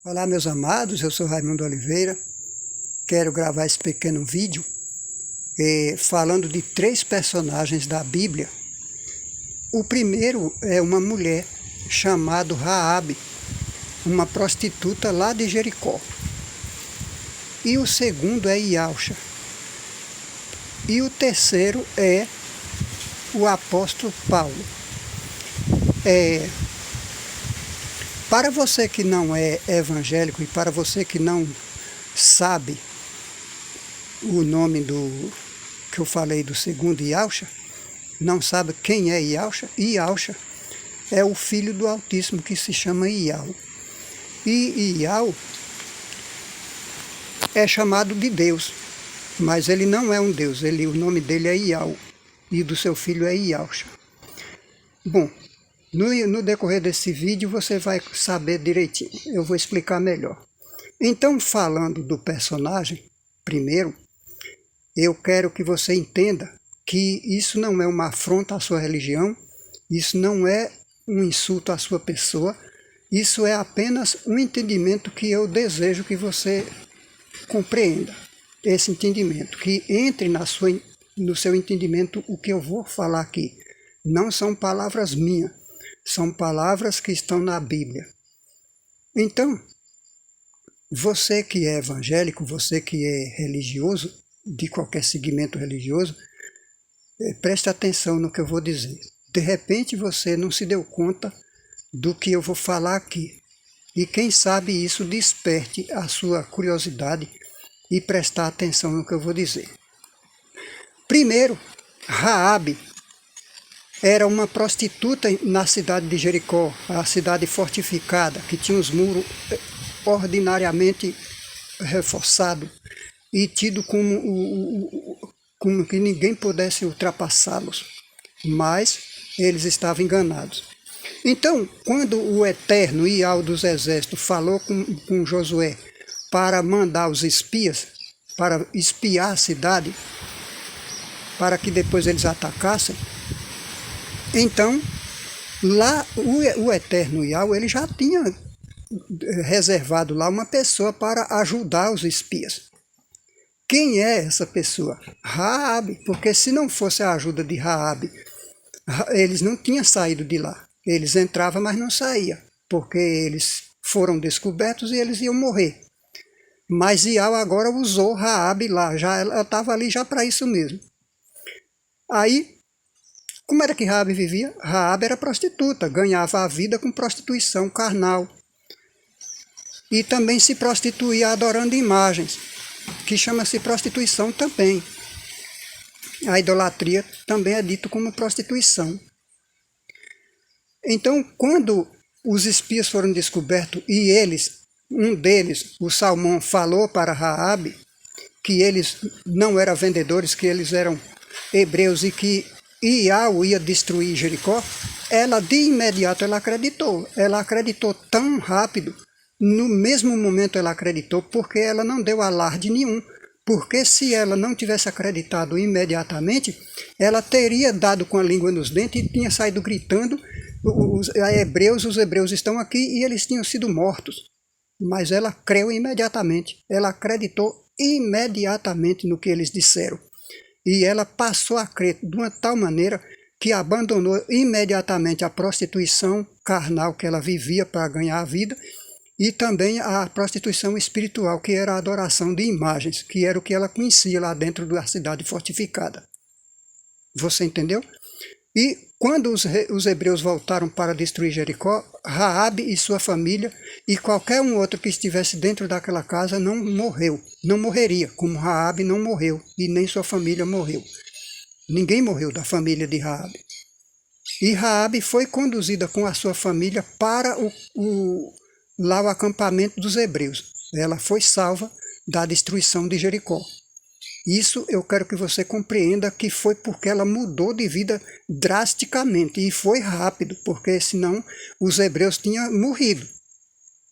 Olá, meus amados, eu sou Raimundo Oliveira. Quero gravar esse pequeno vídeo falando de 3 personagens da Bíblia. O primeiro é uma mulher chamada Raabe, uma prostituta lá de Jericó. E o segundo é Iauxa. E o terceiro é o apóstolo Paulo. Para você que não é evangélico e para você que não sabe o nome do que eu falei do segundo Iauxa, não sabe quem é Iauxa? Iauxa é o filho do Altíssimo que se chama Iau. E Iau é chamado de Deus, mas ele não é um Deus, o nome dele é Iau e do seu filho é Iauxa. Bom, no decorrer desse vídeo você vai saber direitinho, eu vou explicar melhor. Então, falando do personagem, primeiro, eu quero que você entenda que isso não é uma afronta à sua religião, isso não é um insulto à sua pessoa, isso é apenas um entendimento que eu desejo que você compreenda, esse entendimento, que entre no seu entendimento o que eu vou falar aqui. Não são palavras minhas, são palavras que estão na Bíblia. Então, você que é evangélico, você que é religioso, de qualquer segmento religioso, preste atenção no que eu vou dizer. De repente você não se deu conta do que eu vou falar aqui. E quem sabe isso desperte a sua curiosidade e prestar atenção no que eu vou dizer. Primeiro, Raabe era uma prostituta na cidade de Jericó, a cidade fortificada, que tinha os muros ordinariamente reforçados e tido como que ninguém pudesse ultrapassá-los, mas eles estavam enganados. Então, quando o eterno Iau dos exércitos falou com Josué para mandar os espias, para espiar a cidade, para que depois eles atacassem, então, lá o eterno Iau, ele já tinha reservado lá uma pessoa para ajudar os espias. Quem é essa pessoa? Raabe, porque se não fosse a ajuda de Raabe, eles não tinham saído de lá. Eles entravam, mas não saíam, porque eles foram descobertos e eles iam morrer. Mas Iau agora usou Raabe lá, ela estava ali já para isso mesmo. Aí, como era que Raabe vivia? Raabe era prostituta, ganhava a vida com prostituição carnal. E também se prostituía adorando imagens, que chama-se prostituição também. A idolatria também é dito como prostituição. Então, quando os espias foram descobertos e um deles, o Salmão, falou para Raabe que eles não eram vendedores, que eles eram hebreus e que Iau ia destruir Jericó, ela de imediato acreditou. Ela acreditou tão rápido, no mesmo momento ela acreditou, porque ela não deu alarde nenhum. Porque se ela não tivesse acreditado imediatamente, ela teria dado com a língua nos dentes e tinha saído gritando, os hebreus estão aqui, e eles tinham sido mortos. Mas ela creu imediatamente, ela acreditou imediatamente no que eles disseram. E ela passou a crer de uma tal maneira que abandonou imediatamente a prostituição carnal que ela vivia para ganhar a vida e também a prostituição espiritual, que era a adoração de imagens, que era o que ela conhecia lá dentro da cidade fortificada. Você entendeu? E quando os hebreus voltaram para destruir Jericó, Raabe e sua família e qualquer um outro que estivesse dentro daquela casa não morreria, como Raabe não morreu e nem sua família morreu. Ninguém morreu da família de Raabe. E Raabe foi conduzida com a sua família para lá o acampamento dos hebreus. Ela foi salva da destruição de Jericó. Isso eu quero que você compreenda que foi porque ela mudou de vida drasticamente e foi rápido, porque senão os hebreus tinham morrido.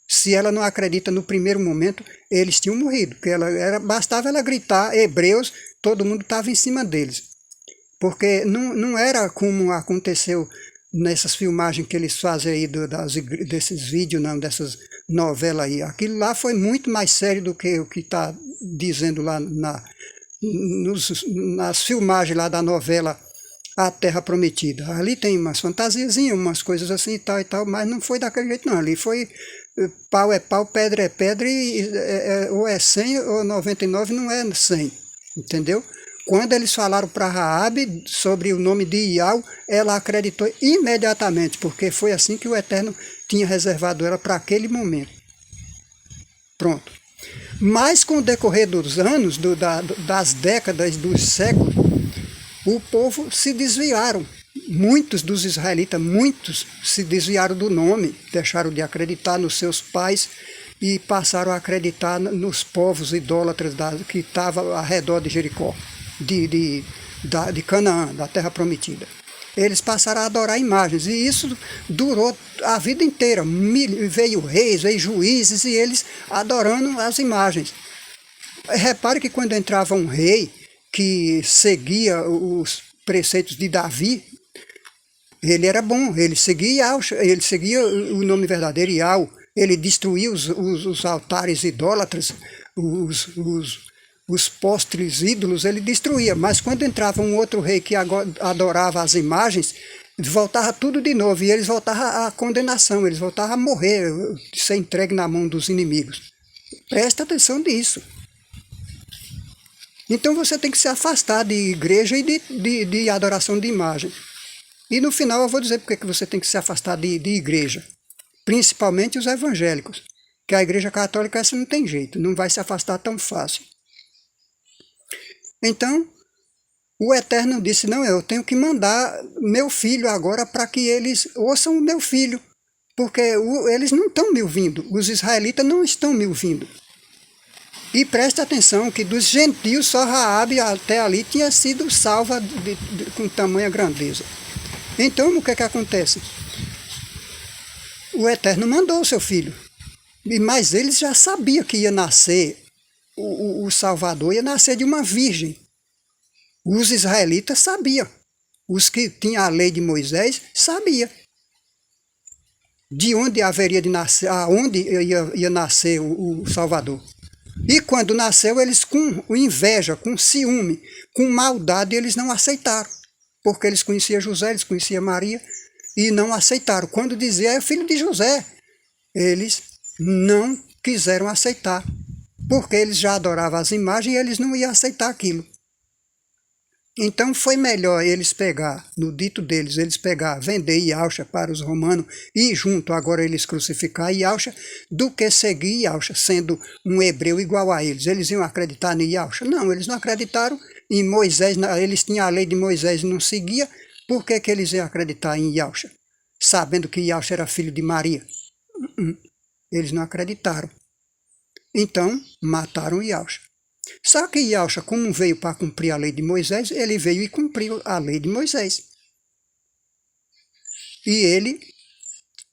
Se ela não acredita no primeiro momento, eles tinham morrido, porque bastava ela gritar hebreus, todo mundo estava em cima deles. Porque não era como aconteceu nessas filmagens que eles fazem aí desses vídeos, não, novela aí. Aquilo lá foi muito mais sério do que o que está dizendo lá nas filmagens lá da novela A Terra Prometida. Ali tem umas fantasiazinhas, umas coisas assim e tal, mas não foi daquele jeito não. Ali foi pau é pau, pedra é pedra, e ou é 100 ou 99 não é 100, entendeu? Quando eles falaram para Raabe sobre o nome de Iau, ela acreditou imediatamente, porque foi assim que o Eterno tinha reservado ela para aquele momento. Pronto. Mas com o decorrer dos anos, das décadas, dos séculos, o povo se desviaram. Muitos dos israelitas, muitos se desviaram do nome, deixaram de acreditar nos seus pais e passaram a acreditar nos povos idólatras que estavam ao redor de Jericó, de Canaã, da Terra Prometida. Eles passaram a adorar imagens, e isso durou a vida inteira. Veio reis, veio juízes, e eles adorando as imagens. Repare que quando entrava um rei que seguia os preceitos de Davi, ele era bom, ele seguia o nome verdadeiro, Iau. Ele destruía os altares idólatras, os postres ídolos, ele destruía. Mas quando entrava um outro rei que adorava as imagens, voltava tudo de novo, e eles voltavam à condenação, eles voltavam a morrer, ser entregue na mão dos inimigos. Presta atenção nisso. Então você tem que se afastar de igreja e de adoração de imagem. E no final eu vou dizer porque que você tem que se afastar de igreja. Principalmente os evangélicos. Que a igreja católica essa não tem jeito, não vai se afastar tão fácil. Então, o Eterno disse, não, eu tenho que mandar meu filho agora para que eles ouçam o meu filho. Porque eles não estão me ouvindo, os israelitas não estão me ouvindo. E preste atenção que dos gentios só Raabe até ali tinha sido salva com tamanha grandeza. Então o que acontece? O Eterno mandou o seu filho, mas eles já sabiam que ia nascer, o Salvador ia nascer de uma virgem. Os israelitas sabiam, os que tinham a lei de Moisés sabiam de onde haveria de nascer, aonde ia nascer o Salvador. E quando nasceu, eles com inveja, com ciúme, com maldade, eles não aceitaram. Porque eles conheciam José, eles conheciam Maria, e não aceitaram. Quando dizia, é filho de José, eles não quiseram aceitar. Porque eles já adoravam as imagens e eles não iam aceitar aquilo. Então foi melhor eles pegar, no dito deles, vender Iauxa para os romanos e junto agora eles crucificar Iauxa, do que seguir Iauxa, sendo um hebreu igual a eles. Eles iam acreditar em Iauxa? Não, eles não acreditaram em Moisés, eles tinham a lei de Moisés e não seguia, por que eles iam acreditar em Iauxa? Sabendo que Iauxa era filho de Maria. Eles não acreditaram. Então, mataram Iauxa. Só que Iauxa, como veio para cumprir a lei de Moisés, ele veio e cumpriu a lei de Moisés. E ele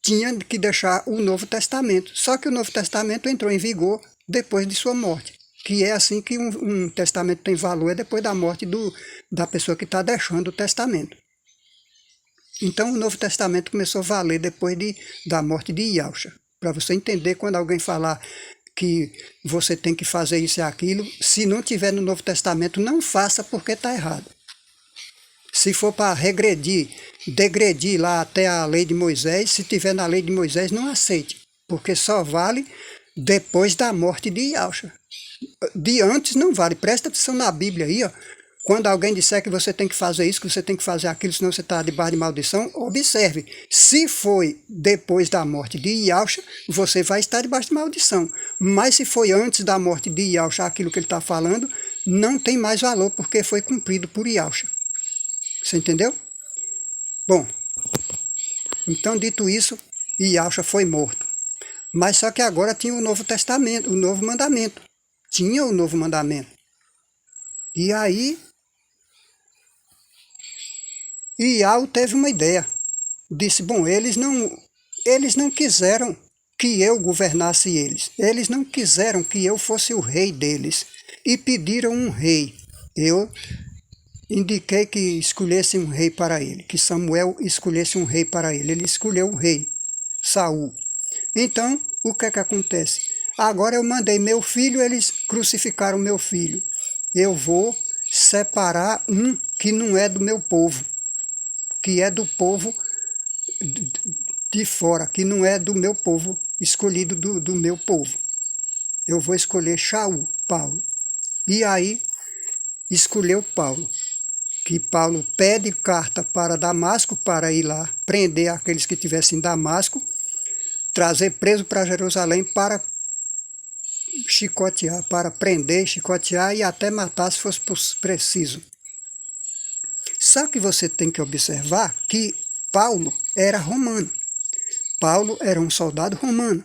tinha que deixar o Novo Testamento. Só que o Novo Testamento entrou em vigor depois de sua morte. Que é assim que um testamento tem valor, é depois da morte da pessoa que está deixando o testamento. Então o Novo Testamento começou a valer depois da morte de Iauxa. Para você entender, quando alguém falar que você tem que fazer isso e aquilo, se não tiver no Novo Testamento, não faça porque está errado. Se for para degredir lá até a lei de Moisés, se tiver na lei de Moisés, não aceite, porque só vale depois da morte de Iauxa. De antes não vale. Presta atenção na Bíblia aí, ó. Quando alguém disser que você tem que fazer isso, que você tem que fazer aquilo, senão você está debaixo de maldição, observe. Se foi depois da morte de Iauxa, você vai estar debaixo de maldição. Mas se foi antes da morte de Iauxa, aquilo que ele está falando, não tem mais valor, porque foi cumprido por Iauxa. Você entendeu? Bom, então dito isso, Iauxa foi morto. Mas só que agora tinha o Novo Testamento, o Novo Mandamento. Tinha o Novo Mandamento. E aí, Iau teve uma ideia. Disse, bom, eles não quiseram que eu governasse eles. Eles não quiseram que eu fosse o rei deles. E pediram um rei. Eu indiquei que escolhesse um rei para ele. Que Samuel escolhesse um rei para ele. Ele escolheu o rei, Saul. Então, o que é que acontece? Agora eu mandei meu filho, eles crucificaram meu filho. Eu vou separar um que não é do meu povo, que é do povo de fora, que não é do meu povo, escolhido do meu povo. Eu vou escolher Shaul, Paulo. E aí escolheu Paulo, que Paulo pede carta para Damasco para ir lá prender aqueles que estivessem em Damasco, trazer preso para Jerusalém para chicotear, para prender, chicotear e até matar se fosse preciso. Só que você tem que observar que Paulo era romano. Paulo era um soldado romano.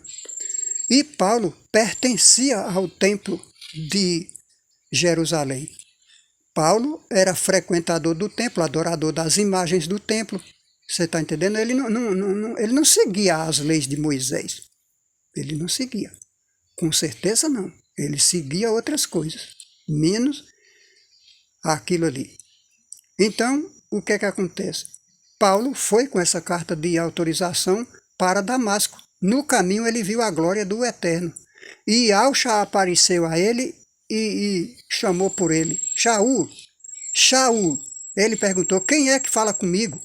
E Paulo pertencia ao templo de Jerusalém. Paulo era frequentador do templo, adorador das imagens do templo. Você está entendendo? Ele não seguia as leis de Moisés. Ele não seguia. Com certeza não. Ele seguia outras coisas, menos aquilo ali. Então, o que é que acontece? Paulo foi com essa carta de autorização para Damasco. No caminho ele viu a glória do Eterno. E Alcha apareceu a ele e chamou por ele. Shaul, Shaul. Ele perguntou, quem é que fala comigo?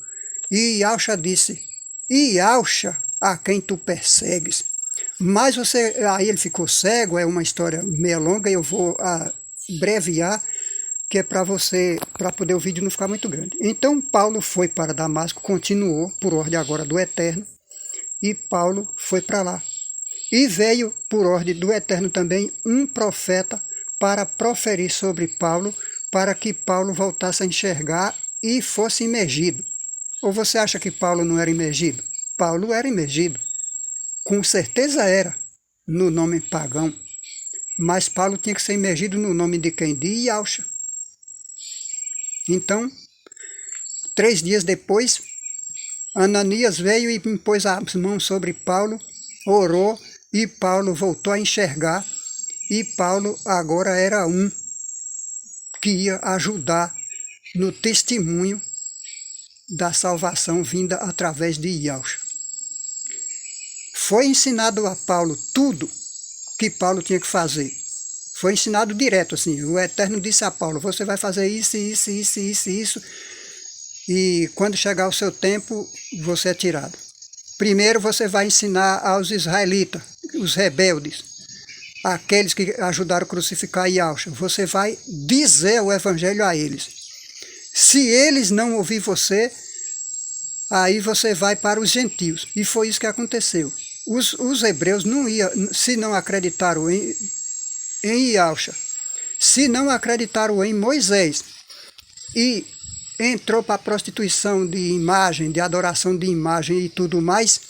E Alcha disse, e Alcha, a quem tu persegues? Mas aí ele ficou cego, é uma história meio longa e eu vou abreviar, que é para poder o vídeo não ficar muito grande. Então Paulo foi para Damasco, continuou, por ordem agora do Eterno, e Paulo foi para lá. E veio, por ordem do Eterno também, um profeta para proferir sobre Paulo, para que Paulo voltasse a enxergar e fosse imergido. Ou você acha que Paulo não era imergido? Paulo era imergido. Com certeza era, no nome pagão. Mas Paulo tinha que ser imergido no nome de quem? De Ialcha. Então, 3 dias depois, Ananias veio e impôs as mãos sobre Paulo, orou, e Paulo voltou a enxergar, e Paulo agora era um que ia ajudar no testemunho da salvação vinda através de Ialcha. Foi ensinado a Paulo tudo que Paulo tinha que fazer. Foi ensinado direto, assim. O Eterno disse a Paulo, você vai fazer isso, isso, isso, isso, isso, e quando chegar o seu tempo, você é tirado. Primeiro você vai ensinar aos israelitas, os rebeldes, aqueles que ajudaram a crucificar Ialcha. Você vai dizer o evangelho a eles. Se eles não ouvir você, aí você vai para os gentios. E foi isso que aconteceu. Os hebreus não iam, se não acreditaram em Ialcha, se não acreditaram em Moisés e entrou para a prostituição de imagem, de adoração de imagem e tudo mais,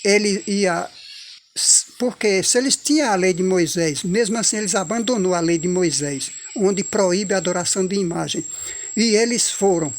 ele ia... Porque se eles tinham a lei de Moisés, mesmo assim eles abandonou a lei de Moisés, onde proíbe a adoração de imagem. E eles foram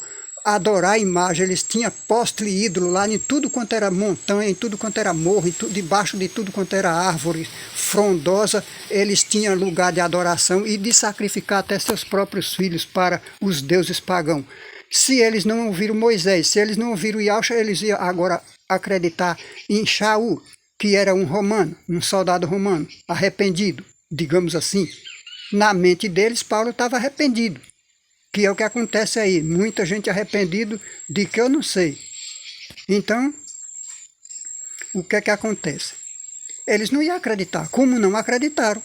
adorar a imagem, eles tinham poste e ídolo lá em tudo quanto era montanha, em tudo quanto era morro, debaixo de tudo quanto era árvore frondosa, eles tinham lugar de adoração e de sacrificar até seus próprios filhos para os deuses pagãos. Se eles não ouviram Moisés, se eles não ouviram Ialcha, eles iam agora acreditar em Shaul, que era um romano, um soldado romano, arrependido, digamos assim. Na mente deles, Paulo estava arrependido, que é o que acontece aí, muita gente arrependido de que eu não sei. Então, o que é que acontece? Eles não iam acreditar, como não acreditaram.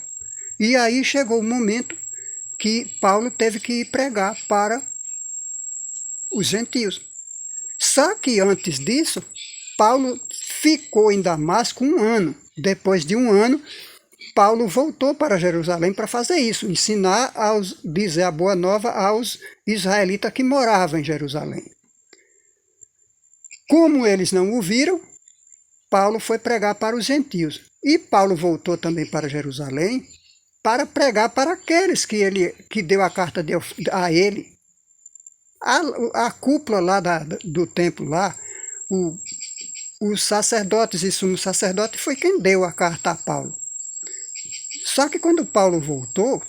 E aí chegou o momento que Paulo teve que ir pregar para os gentios. Só que antes disso, Paulo ficou em Damasco 1 ano. Depois de 1 ano, Paulo voltou para Jerusalém para fazer isso, ensinar dizer a boa nova aos israelitas que moravam em Jerusalém. Como eles não o viram, Paulo foi pregar para os gentios. E Paulo voltou também para Jerusalém para pregar para aqueles que deu a carta a ele. A cúpula lá do templo lá, os sacerdotes e sumo sacerdote foi quem deu a carta a Paulo. Só que quando Paulo voltou,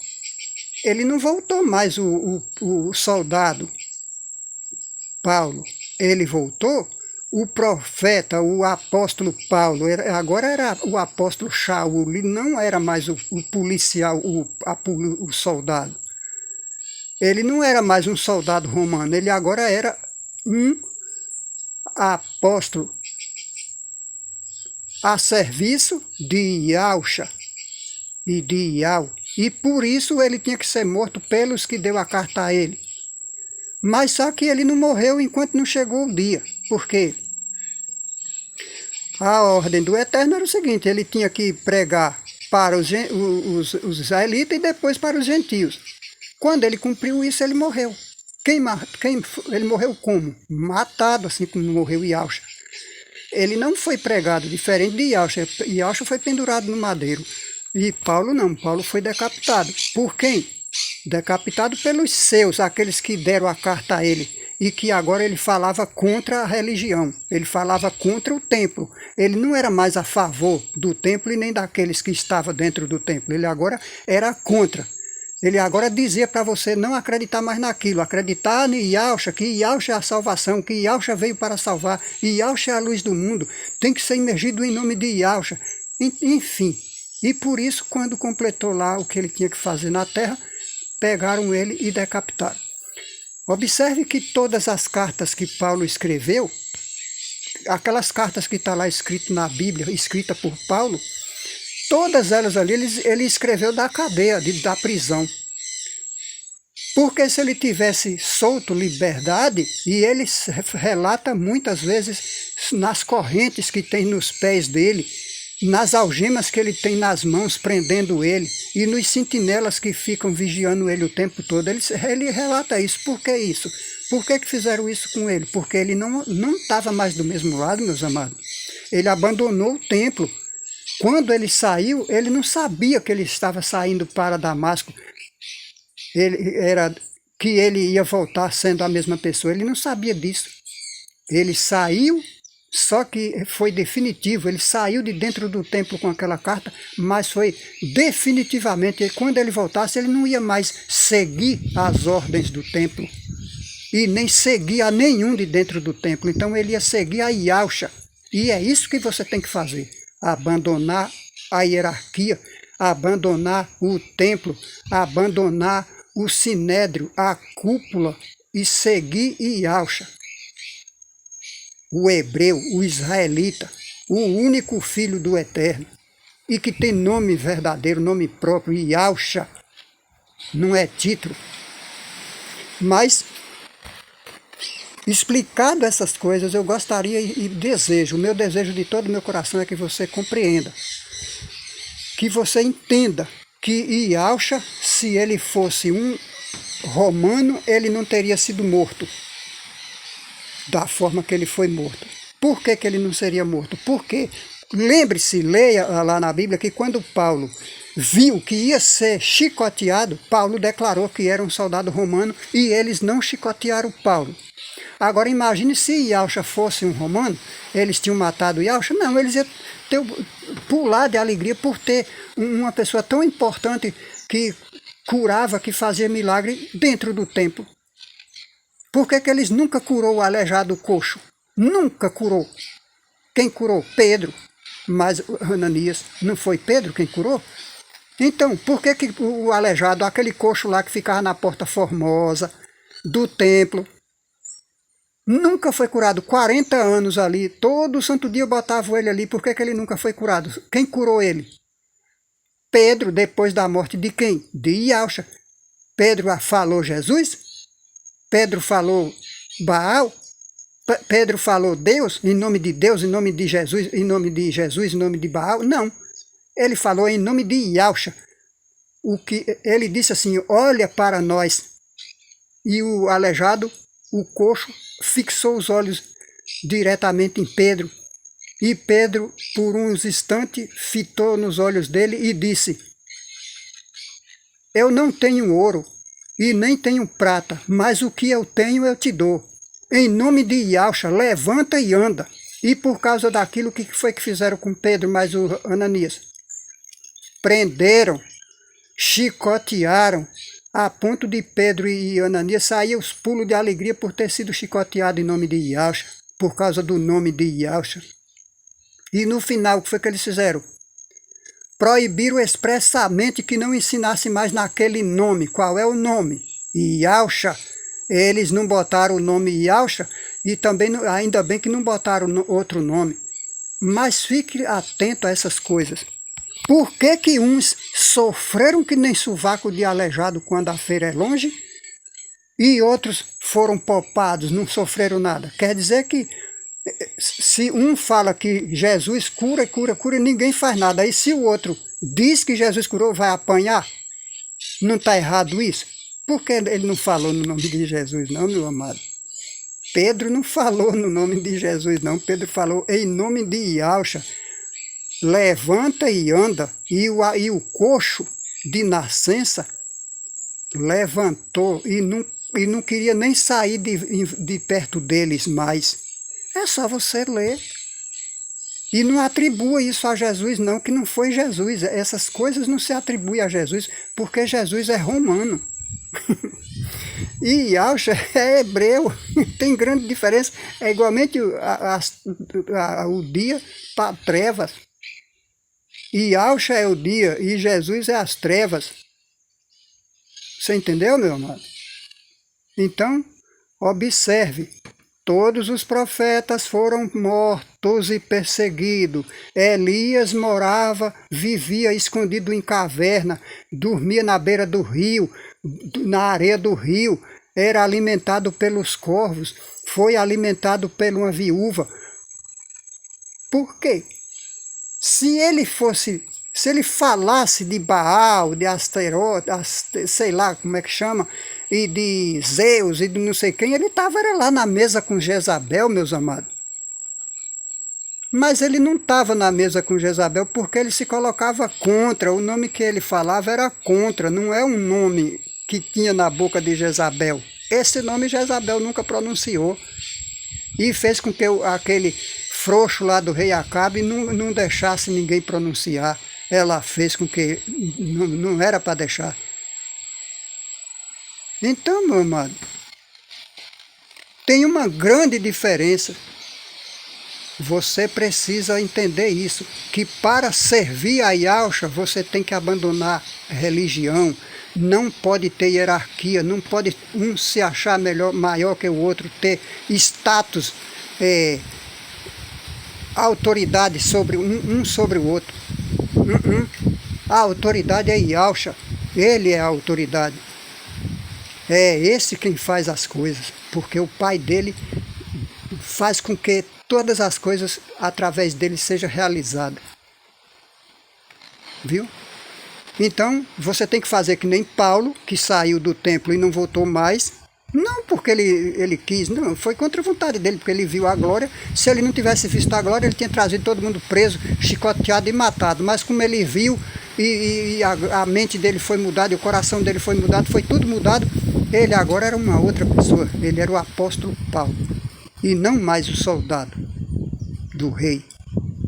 ele não voltou mais o soldado Paulo. Ele voltou o profeta, o apóstolo Paulo, agora era o apóstolo Shaul, ele não era mais o policial, o soldado. Ele não era mais um soldado romano, ele agora era um apóstolo a serviço de Yahshua e de Yahweh. E por isso ele tinha que ser morto pelos que deu a carta a ele. Mas só que ele não morreu enquanto não chegou o dia. Por quê? A ordem do Eterno era o seguinte, ele tinha que pregar para os israelitas e depois para os gentios. Quando ele cumpriu isso, ele morreu. Ele morreu como? Matado, assim como morreu Yahshua. Ele não foi pregado, diferente de Yahshua. Yahshua foi pendurado no madeiro. E Paulo não, Paulo foi decapitado. Por quem? Decapitado pelos seus, aqueles que deram a carta a ele. E que agora ele falava contra a religião. Ele falava contra o templo. Ele não era mais a favor do templo e nem daqueles que estavam dentro do templo. Ele agora era contra. Ele agora dizia para você não acreditar mais naquilo, acreditar em Yahshua, que Yahshua é a salvação, que Yahshua veio para salvar, e Yahshua é a luz do mundo, tem que ser imergido em nome de Yahshua. Enfim, e por isso, quando completou lá o que ele tinha que fazer na terra, pegaram ele e decapitaram. Observe que todas as cartas que Paulo escreveu, aquelas cartas que estão lá escritas na Bíblia, escritas por Paulo, todas elas ali ele escreveu da cadeia, da prisão. Porque se ele tivesse solto liberdade, e ele relata muitas vezes nas correntes que tem nos pés dele, nas algemas que ele tem nas mãos prendendo ele, e nos sentinelas que ficam vigiando ele o tempo todo, ele relata isso. Por que isso? Por que fizeram isso com ele? Porque ele não estava mais do mesmo lado, meus amados. Ele abandonou o templo. Quando ele saiu, ele não sabia que ele estava saindo para Damasco. Que ele ia voltar sendo a mesma pessoa. Ele não sabia disso. Ele saiu, só que foi definitivo. Ele saiu de dentro do templo com aquela carta, mas foi definitivamente. E quando ele voltasse, ele não ia mais seguir as ordens do templo. E nem seguir a nenhum de dentro do templo. Então ele ia seguir a Yahshua. E é isso que você tem que fazer. Abandonar a hierarquia, abandonar o templo, abandonar o sinédrio, a cúpula e seguir Yahshua. O hebreu, o israelita, o único filho do Eterno e que tem nome verdadeiro, nome próprio, Yahshua, não é título. Mas, explicado essas coisas, eu gostaria e desejo, o meu desejo de todo o meu coração é que você compreenda, que você entenda que Yahshua, se ele fosse um romano, ele não teria sido morto da forma que ele foi morto. Por que ele não seria morto? Porque, lembre-se, leia lá na Bíblia que quando Paulo viu que ia ser chicoteado, Paulo declarou que era um soldado romano e eles não chicotearam Paulo. Agora imagine se Yahshua fosse um romano, eles tinham matado Yahshua, não, eles iam pular de alegria por ter uma pessoa tão importante que curava, que fazia milagre dentro do templo. Por que eles nunca curou o aleijado coxo? Nunca curou. Quem curou? Pedro. Mas Ananias, não foi Pedro quem curou? Então, por que o aleijado, aquele coxo lá que ficava na porta formosa do templo, nunca foi curado? 40 anos ali, todo santo dia botava ele ali, por que ele nunca foi curado? Quem curou ele? Pedro, depois da morte de quem? De Yahshua. Pedro falou Jesus? Pedro falou Baal? Pedro falou Deus, em nome de Deus, em nome de Jesus, em nome de Jesus, em nome de Baal? Não. Ele falou em nome de Yahshua. Ele disse assim, olha para nós. E o aleijado, o coxo, fixou os olhos diretamente em Pedro. E Pedro, por uns instantes, fitou nos olhos dele e disse, eu não tenho ouro e nem tenho prata, mas o que eu tenho eu te dou. Em nome de Yahshua, levanta e anda. E por causa daquilo, o que foi que fizeram com Pedro mais o Ananias? Prenderam, chicotearam, a ponto de Pedro e Ananias saíam os pulos de alegria por ter sido chicoteado em nome de Yahshua. por causa do nome de Yahshua. E no final, o que foi que eles fizeram? Proibiram expressamente que não ensinasse mais naquele nome. Qual é o nome? Yahshua. Eles não botaram o nome Yahshua e também, ainda bem que não botaram outro nome. Mas fique atento a essas coisas. Por que que uns sofreram que nem sovaco de aleijado quando a feira é longe e outros foram poupados, não sofreram nada? Quer dizer que se um fala que Jesus cura, ninguém faz nada. Aí se o outro diz que Jesus curou, vai apanhar? Não está errado isso? Por que ele não falou no nome de Jesus não, meu amado? Pedro não falou no nome de Jesus não. Pedro falou em nome de Yahshua. Levanta e anda. E o coxo de nascença levantou e não queria nem sair de perto deles mais. É só você ler. E não atribua isso a Jesus não, que não foi Jesus. Essas coisas não se atribuem a Jesus, porque Jesus é romano. E Yahshua é hebreu. Tem grande diferença. É igualmente o dia para trevas. E Yahshua é o dia e Jesus é as trevas. Você entendeu, meu amado? Então, observe. Todos os profetas foram mortos e perseguidos. Elias vivia escondido em caverna, dormia na beira do rio, na areia do rio, era alimentado pelos corvos, foi alimentado por uma viúva. Por quê? Se ele falasse de Baal, de Asterote, sei lá como é que chama, e de Zeus e de não sei quem, ele estava lá na mesa com Jezabel, meus amados. Mas ele não estava na mesa com Jezabel porque ele se colocava contra, o nome que ele falava era contra, não é um nome que tinha na boca de Jezabel. Esse nome Jezabel nunca pronunciou. E fez com que aquele frouxo lá do rei Acabe não deixasse ninguém pronunciar. Ela fez com que não era para deixar. Então, meu amado, tem uma grande diferença. Você precisa entender isso, que para servir a Yahshua você tem que abandonar a religião, não pode ter hierarquia, não pode um se achar maior que o outro, ter status, autoridade sobre um sobre o outro. A autoridade é Yahshua, ele é a autoridade. É esse quem faz as coisas, porque o Pai dele faz com que todas as coisas através dele sejam realizadas. Viu? Então, você tem que fazer que nem Paulo, que saiu do templo e não voltou mais. Não porque ele quis, não, foi contra a vontade dele, porque ele viu a glória. Se ele não tivesse visto a glória, ele tinha trazido todo mundo preso, chicoteado e matado. Mas como ele viu, e a mente dele foi mudada, e o coração dele foi mudado, foi tudo mudado, ele agora era uma outra pessoa. Ele era o apóstolo Paulo, e não mais o soldado do rei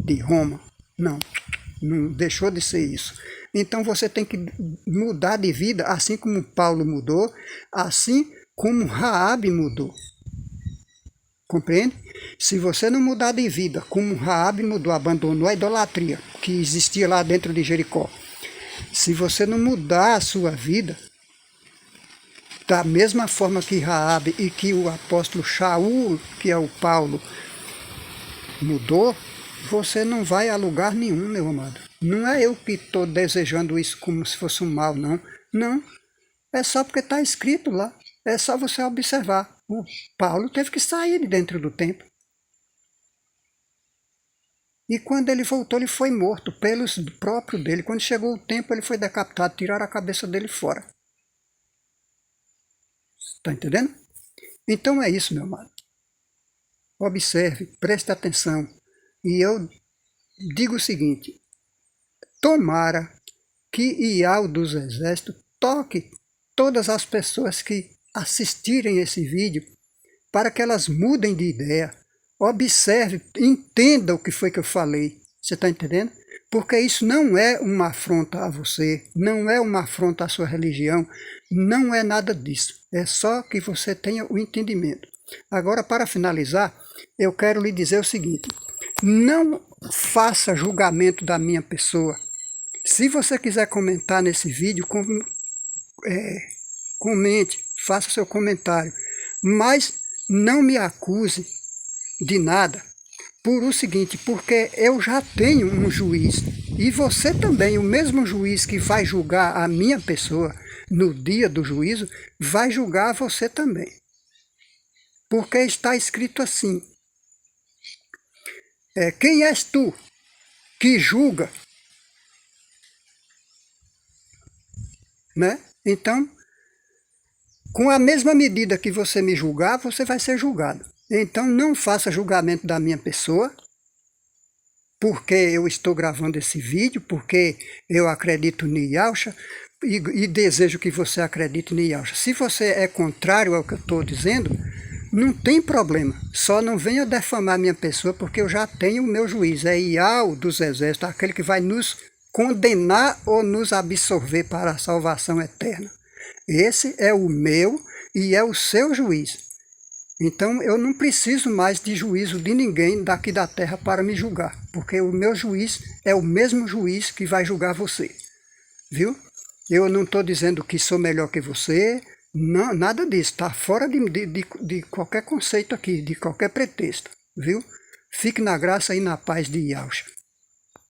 de Roma. Não deixou de ser isso. Então você tem que mudar de vida, assim como Paulo mudou, assim como Raabe mudou. Compreende? Se você não mudar de vida, como Raabe mudou, abandonou a idolatria que existia lá dentro de Jericó. Se você não mudar a sua vida, da mesma forma que Raabe e que o apóstolo Shaul, que é o Paulo, mudou, você não vai a lugar nenhum, meu amado. Não é eu que estou desejando isso como se fosse um mal, não. Não, é só porque está escrito lá. É só você observar. O Paulo teve que sair de dentro do templo. E quando ele voltou, ele foi morto pelos próprios dele. Quando chegou o tempo, ele foi decapitado, tiraram a cabeça dele fora. Está entendendo? Então é isso, meu amado. Observe, preste atenção. E eu digo o seguinte: tomara que Iau dos Exércitos toque todas as pessoas que assistirem esse vídeo para que elas mudem de ideia. Observe, entenda o que foi que eu falei. Você está entendendo? Porque isso não é uma afronta a você, não é uma afronta à sua religião, não é nada disso. É só que você tenha o entendimento. Agora, para finalizar, eu quero lhe dizer o seguinte: não faça julgamento da minha pessoa. Se você quiser comentar nesse vídeo, comente, faça seu comentário, mas não me acuse de nada, por o seguinte, porque eu já tenho um juiz, e você também, o mesmo juiz que vai julgar a minha pessoa no dia do juízo, vai julgar você também. Porque está escrito assim: quem és tu que julga? Né? Então, com a mesma medida que você me julgar, você vai ser julgado. Então não faça julgamento da minha pessoa, porque eu estou gravando esse vídeo, porque eu acredito em Yahshua e desejo que você acredite em Yahshua. Se você é contrário ao que eu estou dizendo, não tem problema. Só não venha defamar minha pessoa, porque eu já tenho o meu juiz. É Yahweh dos exércitos, aquele que vai nos condenar ou nos absorver para a salvação eterna. Esse é o meu e é o seu juiz. Então eu não preciso mais de juízo de ninguém daqui da terra para me julgar, porque o meu juiz é o mesmo juiz que vai julgar você. Viu? Eu não estou dizendo que sou melhor que você, não, nada disso, está fora de qualquer conceito aqui, de qualquer pretexto. Viu? Fique na graça e na paz de Yahshua.